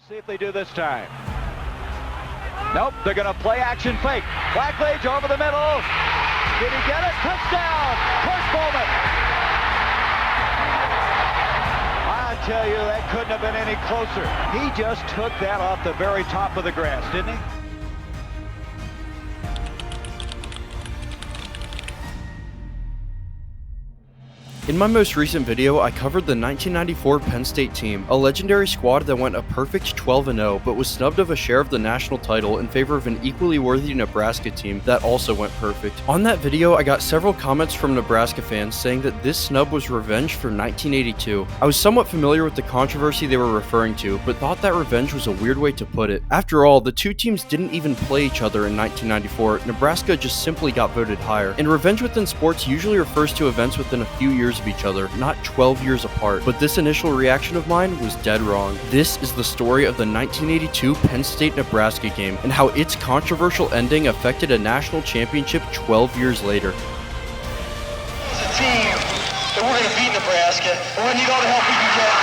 See if they do this time. Nope, they're going to play action fake. Blackledge over the middle. Did he get it? Touchdown! Kurt Bowman. I tell you, that couldn't have been any closer. He just took that off the very top of the grass, didn't he? In my most recent video, I covered the 1994 Penn State team, a legendary squad that went a perfect 12-0 but was snubbed of a share of the national title in favor of an equally worthy Nebraska team that also went perfect. On that video, I got several comments from Nebraska fans saying that this snub was revenge for 1982. I was somewhat familiar with the controversy they were referring to, but thought that revenge was a weird way to put it. After all, the two teams didn't even play each other in 1994, Nebraska just simply got voted higher. And revenge within sports usually refers to events within a few years of each other, not 12 years apart. But this initial reaction of mine was dead wrong. This is the story of the 1982 Penn State-Nebraska game and how its controversial ending affected a national championship 12 years later. As a team, that we're going to beat Nebraska, and we're going to need all the help we can get.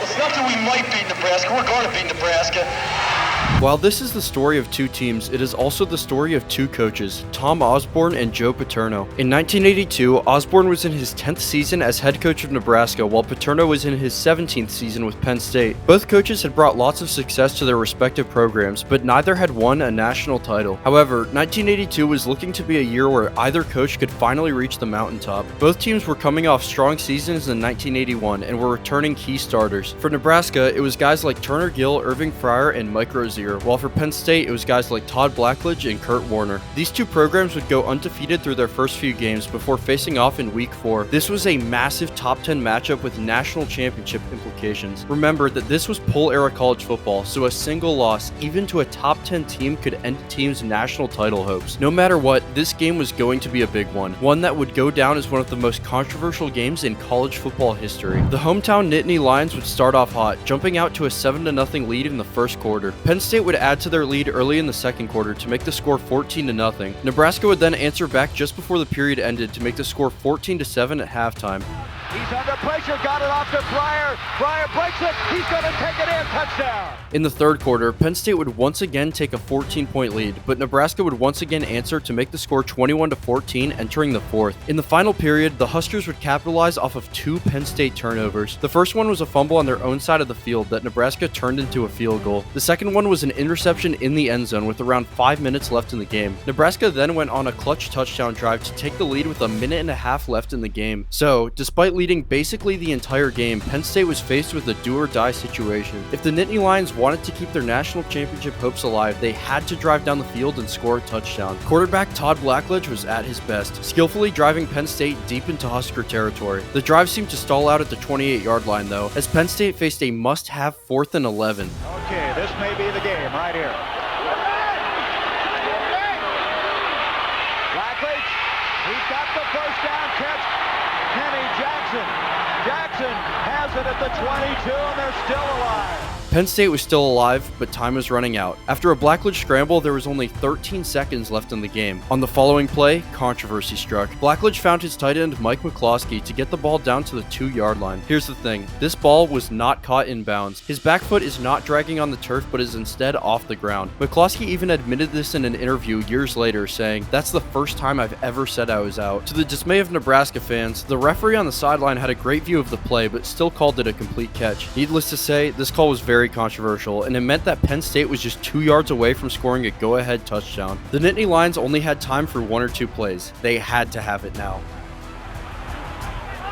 It's not that we might beat Nebraska, we're going to beat Nebraska. While this is the story of two teams, it is also the story of two coaches, Tom Osborne and Joe Paterno. In 1982, Osborne was in his 10th season as head coach of Nebraska, while Paterno was in his 17th season with Penn State. Both coaches had brought lots of success to their respective programs, but neither had won a national title. However, 1982 was looking to be a year where either coach could finally reach the mountaintop. Both teams were coming off strong seasons in 1981 and were returning key starters. For Nebraska, it was guys like Turner Gill, Irving Fryer, and Mike Rozier, while for Penn State, it was guys like Todd Blackledge and Kurt Warner. These two programs would go undefeated through their first few games before facing off in Week 4. This was a massive top 10 matchup with national championship implications. Remember that this was poll-era college football, so a single loss, even to a top 10 team, could end a team's national title hopes. No matter what, this game was going to be a big one that would go down as one of the most controversial games in college football history. The hometown Nittany Lions would start off hot, jumping out to a 7-0 lead in the first quarter. Penn State would add to their lead early in the second quarter to make the score 14-0. Nebraska would then answer back just before the period ended to make the score 14-7 at halftime. He's under pressure, got it off to Fryer. Fryer breaks it, he's going to take it in, touchdown. In the third quarter, Penn State would once again take a 14-point lead, but Nebraska would once again answer to make the score 21-14 entering the fourth. In the final period, the Huskers would capitalize off of two Penn State turnovers. The first one was a fumble on their own side of the field that Nebraska turned into a field goal. The second one was an interception in the end zone with around 5 minutes left in the game. Nebraska then went on a clutch touchdown drive to take the lead with a minute and a half left in the game. So, despite leading basically the entire game, Penn State was faced with a do-or-die situation. If the Nittany Lions wanted to keep their national championship hopes alive, they had to drive down the field and score a touchdown. Quarterback Todd Blackledge was at his best, skillfully driving Penn State deep into Husker territory. The drive seemed to stall out at the 28-yard line though, as Penn State faced a must-have 4th and 11. Okay, this may be the game right here. Blackledge, he's got the first down catch. Kenny Jackson. Jackson has it at the 22, and they're still alive. Penn State was still alive, but time was running out. After a Blackledge scramble, there was only 13 seconds left in the game. On the following play, controversy struck. Blackledge found his tight end Mike McCloskey to get the ball down to the 2-yard line. Here's the thing, this ball was not caught in bounds. His back foot is not dragging on the turf, but is instead off the ground. McCloskey even admitted this in an interview years later, saying, "That's the first time I've ever said I was out." To the dismay of Nebraska fans, the referee on the sideline had a great view of the play, but still called it a complete catch. Needless to say, this call was very controversial, and it meant that Penn State was just 2 yards away from scoring a go-ahead touchdown. The Nittany Lions only had time for 1 or 2 plays. They had to have it now.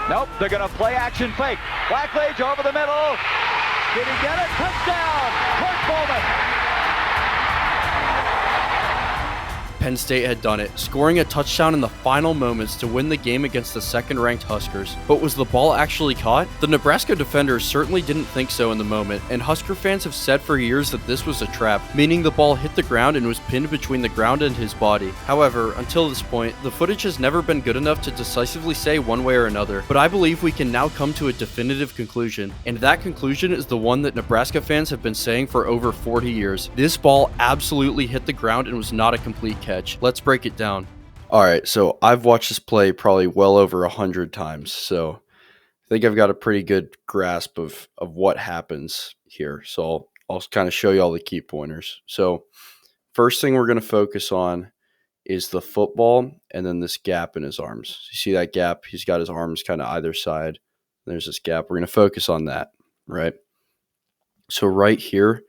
Nope, they're going to play action fake. Blackledge over the middle. Did he get it? Touchdown! Kurt Bowman. Penn State had done it, scoring a touchdown in the final moments to win the game against the second-ranked Huskers. But was the ball actually caught? The Nebraska defenders certainly didn't think so in the moment, and Husker fans have said for years that this was a trap, meaning the ball hit the ground and was pinned between the ground and his body. However, until this point, the footage has never been good enough to decisively say one way or another, but I believe we can now come to a definitive conclusion, and that conclusion is the one that Nebraska fans have been saying for over 40 years. This ball absolutely hit the ground and was not a complete catch. Let's break it down. Alright, so I've watched this play probably well over 100 times, so I think I've got a pretty good grasp of what happens here. So I'll kind of show you all the key pointers. So first thing we're going to focus on is the football and then this gap in his arms. You see that gap? He's got his arms kind of either side. There's this gap. We're going to focus on that, right? So right here,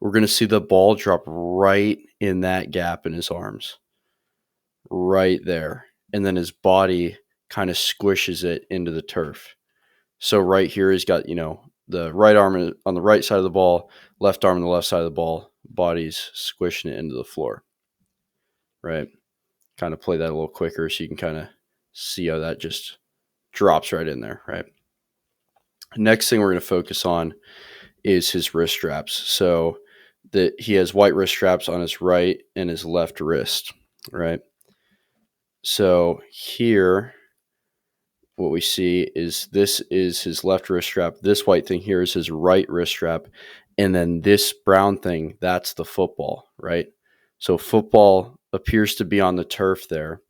we're going to see the ball drop right in that gap in his arms. Right there. And then his body kind of squishes it into the turf. So right here, he's got, the right arm on the right side of the ball, left arm on the left side of the ball, body's squishing it into the floor, right? Kind of play that a little quicker so you can kind of see how that just drops right in there, right? Next thing we're going to focus on is his wrist straps. So that he has white wrist straps on his right and his left wrist, right? So here, what we see is this is his left wrist strap. This white thing here is his right wrist strap. And then this brown thing, that's the football, right? So football appears to be on the turf there.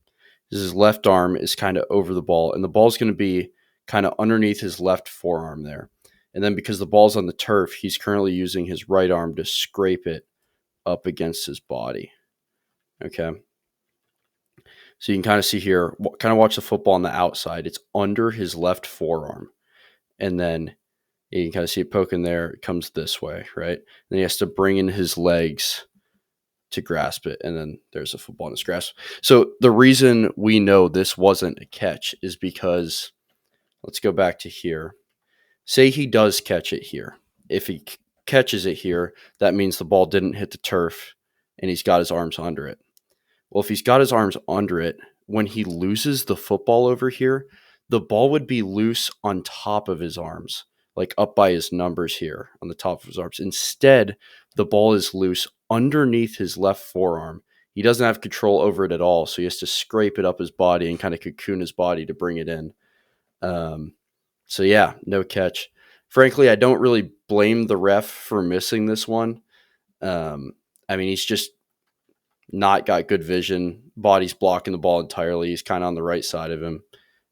His left arm is kind of over the ball, and the ball's going to be kind of underneath his left forearm there. And then because the ball's on the turf, he's currently using his right arm to scrape it up against his body. Okay. So you can kind of see here, kind of watch the football on the outside. It's under his left forearm. And then you can kind of see it poking there. It comes this way, right? Then he has to bring in his legs to grasp it. And then there's a football in his grasp. So the reason we know this wasn't a catch is because, let's go back to here. Say he does catch it here. If he catches it here, that means the ball didn't hit the turf and he's got his arms under it. Well, if he's got his arms under it, when he loses the football over here, the ball would be loose on top of his arms, like up by his numbers here on the top of his arms. Instead, the ball is loose underneath his left forearm. He doesn't have control over it at all, so he has to scrape it up his body and kind of cocoon his body to bring it in. So yeah, no catch. Frankly, I don't really blame the ref for missing this one. He's just not got good vision. Body's blocking the ball entirely. He's kind of on the right side of him.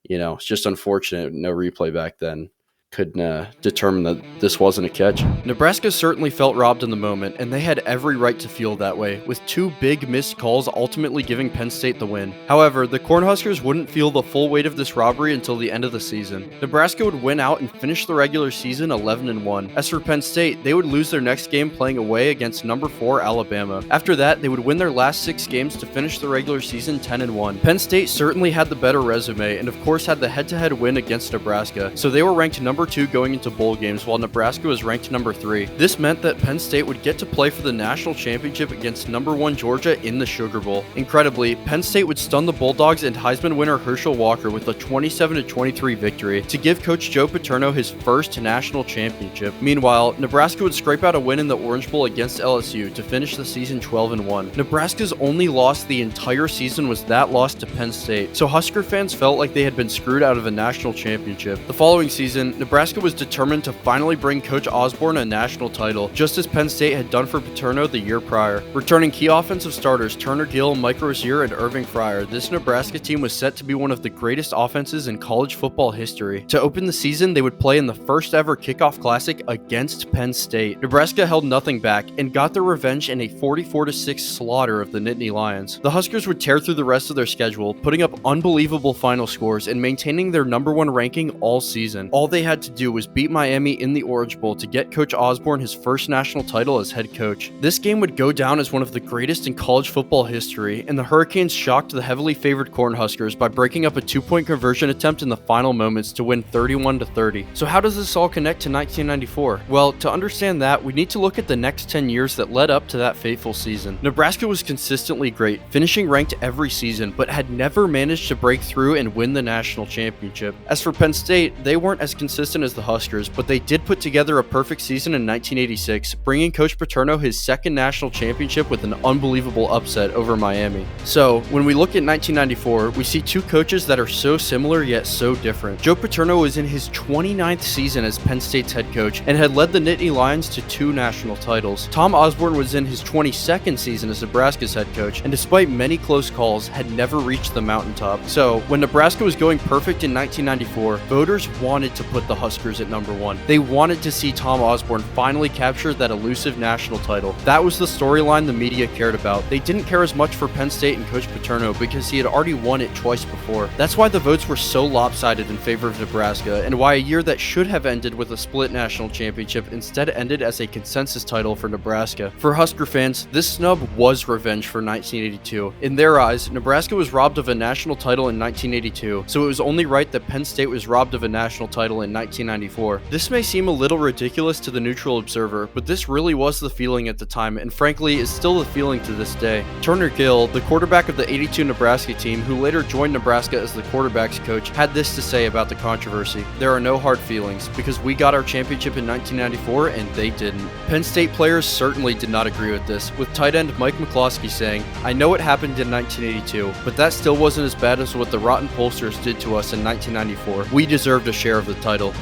It's just unfortunate. No replay back then couldn't determine that this wasn't a catch. Nebraska certainly felt robbed in the moment, and they had every right to feel that way, with two big missed calls ultimately giving Penn State the win. However, the Cornhuskers wouldn't feel the full weight of this robbery until the end of the season. Nebraska would win out and finish the regular season 11-1. As for Penn State, they would lose their next game playing away against number 4 Alabama. After that, they would win their last 6 games to finish the regular season 10-1. Penn State certainly had the better resume and of course had the head-to-head win against Nebraska, so they were ranked number 2 going into bowl games while Nebraska was ranked number 3. This meant that Penn State would get to play for the national championship against number 1 Georgia in the Sugar Bowl. Incredibly, Penn State would stun the Bulldogs and Heisman winner Herschel Walker with a 27-23 victory to give Coach Joe Paterno his first national championship. Meanwhile, Nebraska would scrape out a win in the Orange Bowl against LSU to finish the season 12-1. Nebraska's only loss the entire season was that loss to Penn State, so Husker fans felt like they had been screwed out of a national championship. The following season, Nebraska was determined to finally bring Coach Osborne a national title, just as Penn State had done for Paterno the year prior. Returning key offensive starters Turner Gill, Mike Rozier, and Irving Fryer, this Nebraska team was set to be one of the greatest offenses in college football history. To open the season, they would play in the first ever kickoff classic against Penn State. Nebraska held nothing back and got their revenge in a 44-6 slaughter of the Nittany Lions. The Huskers would tear through the rest of their schedule, putting up unbelievable final scores and maintaining their number 1 ranking all season. All they had to do was beat Miami in the Orange Bowl to get Coach Osborne his first national title as head coach. This game would go down as one of the greatest in college football history, and the Hurricanes shocked the heavily favored Cornhuskers by breaking up a 2-point conversion attempt in the final moments to win 31-30. So how does this all connect to 1994? Well, to understand that, we need to look at the next 10 years that led up to that fateful season. Nebraska was consistently great, finishing ranked every season, but had never managed to break through and win the national championship. As for Penn State, they weren't as consistent consistent as the Huskers, but they did put together a perfect season in 1986, bringing Coach Paterno his second national championship with an unbelievable upset over Miami. So, when we look at 1994, we see two coaches that are so similar yet so different. Joe Paterno was in his 29th season as Penn State's head coach and had led the Nittany Lions to 2 national titles. Tom Osborne was in his 22nd season as Nebraska's head coach, and despite many close calls, had never reached the mountaintop. So, when Nebraska was going perfect in 1994, voters wanted to put the Huskers at number 1. They wanted to see Tom Osborne finally capture that elusive national title. That was the storyline the media cared about. They didn't care as much for Penn State and Coach Paterno because he had already won it twice before. That's why the votes were so lopsided in favor of Nebraska, and why a year that should have ended with a split national championship instead ended as a consensus title for Nebraska. For Husker fans, this snub was revenge for 1982. In their eyes, Nebraska was robbed of a national title in 1982, so it was only right that Penn State was robbed of a national title in 1994. This may seem a little ridiculous to the neutral observer, but this really was the feeling at the time, and frankly is still the feeling to this day. Turner Gill, the quarterback of the '82 Nebraska team, who later joined Nebraska as the quarterbacks coach, had this to say about the controversy. "There are no hard feelings, because we got our championship in 1994 and they didn't." Penn State players certainly did not agree with this, with tight end Mike McCloskey saying, "I know it happened in 1982, but that still wasn't as bad as what the rotten pollsters did to us in 1994. We deserved a share of the title."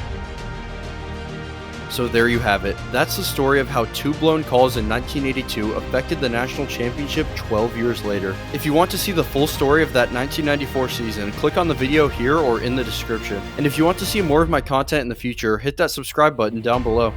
So there you have it. That's the story of how 2 blown calls in 1982 affected the national championship 12 years later. If you want to see the full story of that 1994 season, click on the video here or in the description. And if you want to see more of my content in the future, hit that subscribe button down below.